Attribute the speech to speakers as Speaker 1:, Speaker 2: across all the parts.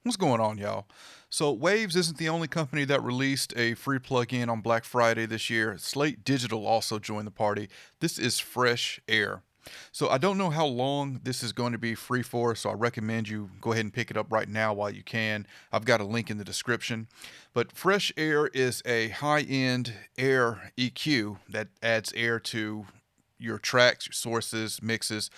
Speaker 1: What's going on, y'all? So, Waves isn't the only company that released a free plugin on Black Friday this year. Slate Digital also joined the party. This is Fresh Air. So, I don't know how long this is going to be free for, so I recommend you go ahead and pick it up right now while you can. I've got a link in the description. But Fresh Air is a high end air EQ that adds air to your tracks, your sources, mixes.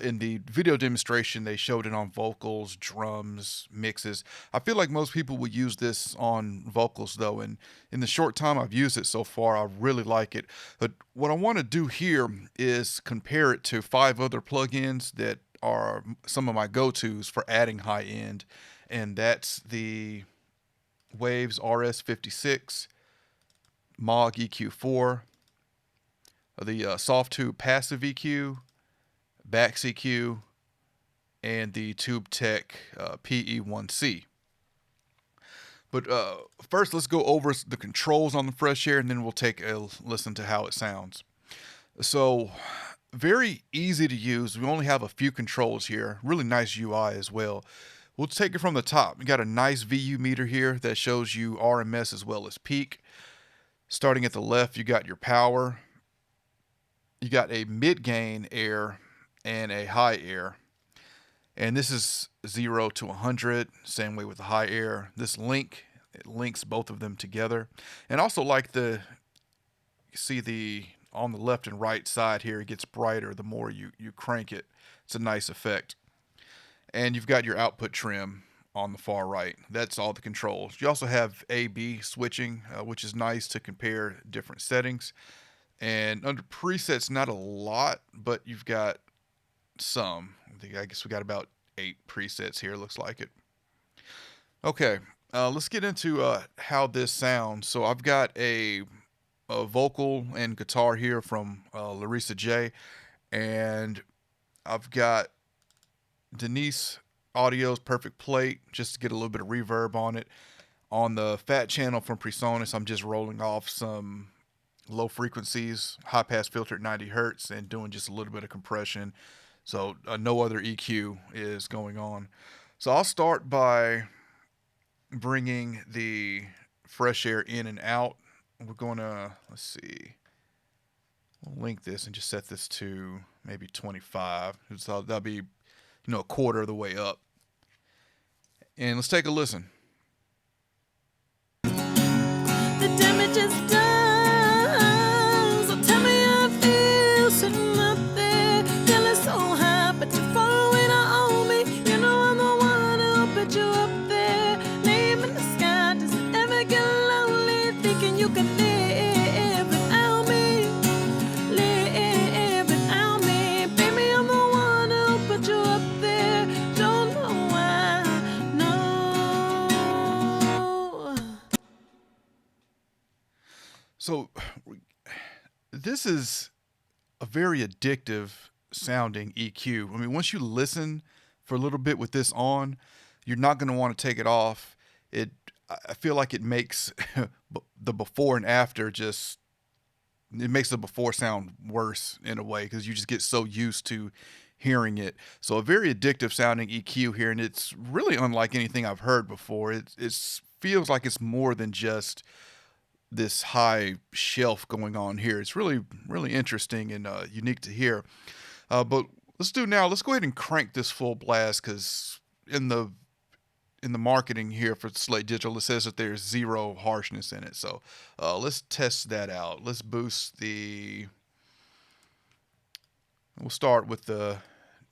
Speaker 1: In the video demonstration, they showed it on vocals, drums, mixes. I feel like most people would use this on vocals though, and in the short time I've used it so far, I really like it. But what I want to do here is compare it to 5 other plugins that are some of my go-tos for adding high end, and that's the Waves RS56, Maag EQ4, the Softube passive EQ, Bax EQ, and the TubeTech PE1C. But first, let's go over the controls on the Fresh Air, and then we'll take a listen to how it sounds. So, very easy to use. We only have a few controls here. Really nice UI as well. We'll take it from the top. We got a nice VU meter here that shows you RMS as well as peak. Starting at the left, you got your power. You got a mid-gain air and a high air. And this is 0 to 100, same way with the high air. This link, it links both of them together. And also like you see the, on the left and right side here, it gets brighter the more you crank it. It's a nice effect. And you've got your output trim on the far right. That's all the controls. You also have A/B switching, which is nice to compare different settings. And under presets, not a lot, but you've got some. I guess we got about 8 presets here, looks like it. Okay, let's get into how this sounds. So I've got a vocal and guitar here from Larissa J. And I've got Denise Audio's Perfect Plate, just to get a little bit of reverb on it. On the Fat channel from PreSonus, I'm just rolling off some low frequencies, high pass filter at 90 hertz, and doing just a little bit of compression. So no other EQ is going on. So I'll start by bringing the Fresh Air in and out. We're going to, let's see, we'll link this and just set this to maybe 25. So that'll be, a quarter of the way up. And let's take a listen.
Speaker 2: The damage is done, so tell me how it feels sitting up there, feeling so high, but you're far away on me. You know I'm the one who'll put you up there, name in the sky. Does it ever get lonely thinking you can live without me? Live without me, baby. I'm the one who'll put you up there. Don't know why, no.
Speaker 1: So this is a very addictive sounding EQ. I mean, once you listen for a little bit with this on, you're not going to want to take it off. I feel like it makes the before and after it makes the before sound worse in a way because you just get so used to hearing it. So a very addictive sounding EQ here, and it's really unlike anything I've heard before. It feels like it's more than just this high shelf going on here. It's really, really interesting and unique to hear. But let's go ahead and crank this full blast, because in the marketing here for Slate Digital, it says that there's 0 harshness in it. So let's test that out. Let's boost we'll start with the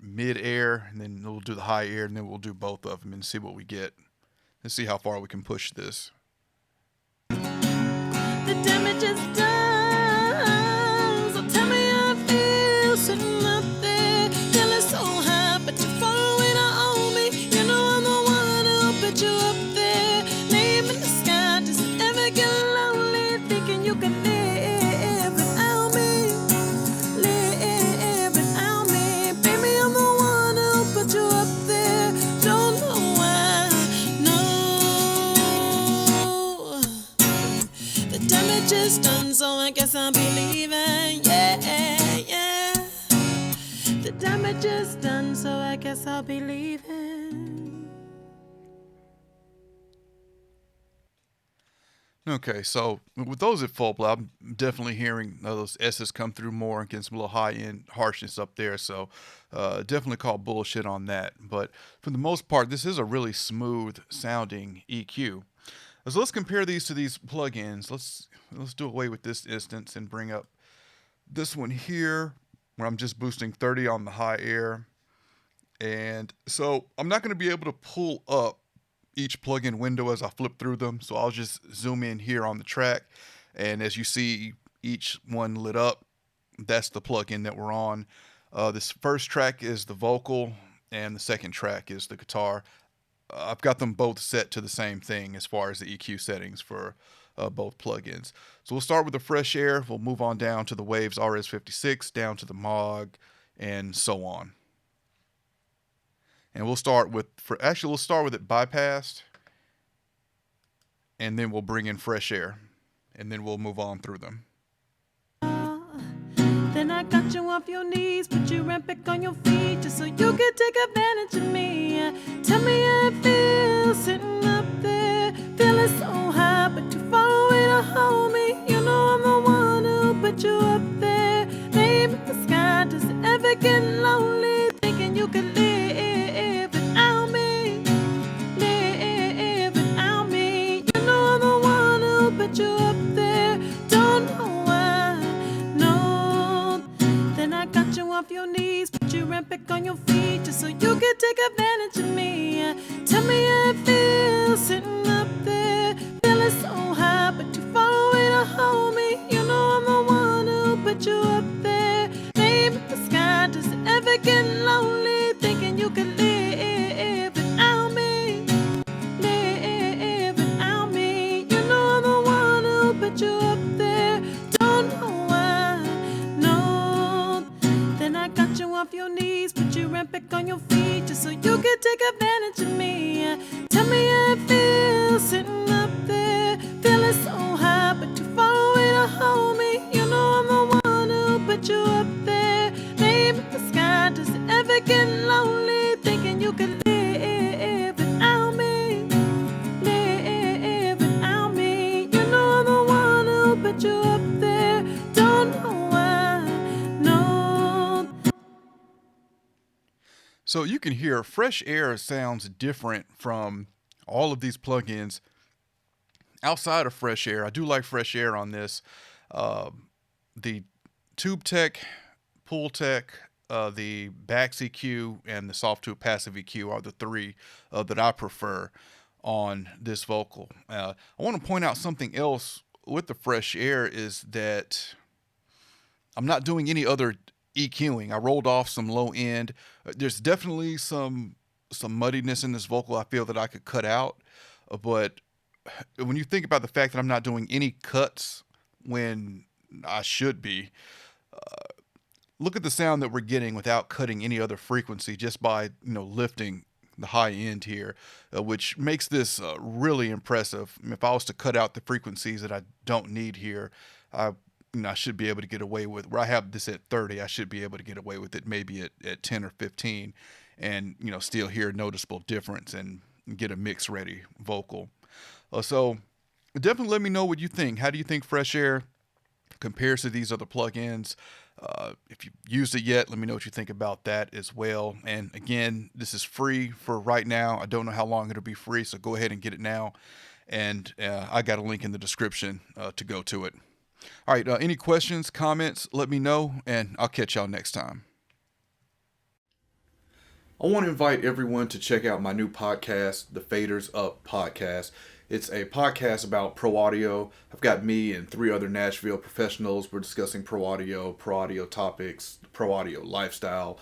Speaker 1: mid air, and then we'll do the high air, and then we'll do both of them and see what we get. Let's see how far we can push this.
Speaker 2: The damage is done, so tell me how it feels sitting up there, feeling so high, but you're far away on me. You know I'm the one who'll put you up there, name in the sky. Does it ever get lonely thinking you can live without me? Live without me, baby. I'm the one who'll put you up there. Don't know why, no. The damage is done, so I guess I'll be leaving. Yeah, yeah. The damage is done, so I guess I'll be leaving.
Speaker 1: Okay, so with those at full blast, I'm definitely hearing those S's come through more and getting some little high end harshness up there. So definitely call bullshit on that. But for the most part, this is a really smooth sounding EQ. So let's compare these to these plugins. Let's do away with this instance and bring up this one here, where I'm just boosting 30 on the high air. And so I'm not going to be able to pull up each plugin window as I flip through them. So I'll just zoom in here on the track. And as you see each one lit up, that's the plugin that we're on. This first track is the vocal, and the second track is the guitar. I've got them both set to the same thing as far as the EQ settings for both plugins. So we'll start with the Fresh Air. We'll move on down to the Waves RS56, down to the Maag, and so on. And we'll start with, we'll start with it bypassed, and then we'll bring in Fresh Air, and then we'll move on through them.
Speaker 2: Then I got you off your knees, put you right back on your feet, just so you could take advantage of me. Tell me how it feels sitting up there, feeling so high, but too far away to hold me. You know I'm the one who put you up there. Maybe the sky doesn't ever get lonely, thinking you could live without me, live without me. You know I'm the one who put you up there. Don't know why, no. Then I got you off your knees, put you right back on your feet, just so you could take advantage of me. Tell me how it feels sitting up there, feeling so high, but too far away to hold me. You know I'm the one who put you up there. Maybe the sky doesn't ever get lonely, thinking you could live without me, live without me. You know I'm the one who put you up there. Don't know why, no. Then I got you off your knees, put you right back on your feet, just so you could take advantage of me. Tell me how it feels sitting up there, feeling so high, but too far away to hold me. You know I'm the one who put you up there. Maybe the sky doesn't ever get lonely, thinking you could live without me, live without me. You know I'm the one who put you up there. Don't know why, no.
Speaker 1: So you can hear Fresh Air sounds different from all of these plugins outside of Fresh Air. I do like Fresh Air on this. The Tube Tech, Pool Tech, the Bax EQ, and the Softube Passive EQ are the three that I prefer on this vocal. I want to point out something else with the Fresh Air is that I'm not doing any other EQing. I rolled off some low end. There's definitely some muddiness in this vocal I feel that I could cut out. But when you think about the fact that I'm not doing any cuts when I should be, look at the sound that we're getting without cutting any other frequency, just by lifting the high end here, which makes this really impressive. If I was to cut out the frequencies that I don't need here, I should be able to get away with, where I have this at 30, I should be able to get away with it maybe at 10 or 15 and still hear a noticeable difference and get a mix ready vocal. So definitely let me know what you think. How do you think Fresh Air compares to these other plugins? If you've used it yet, let me know what you think about that as well. And again, this is free for right now. I don't know how long it'll be free, so go ahead and get it now. And I got a link in the description to go to it. All right, any questions, comments, let me know, and I'll catch y'all next time. I want to invite everyone to check out my new podcast, the Faders Up Podcast. It's a podcast about pro audio. I've got me and 3 other Nashville professionals. We're discussing pro audio topics, pro audio lifestyle.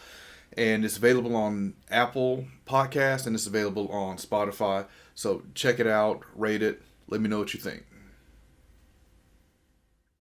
Speaker 1: And it's available on Apple Podcasts and it's available on Spotify. So check it out, rate it, let me know what you think.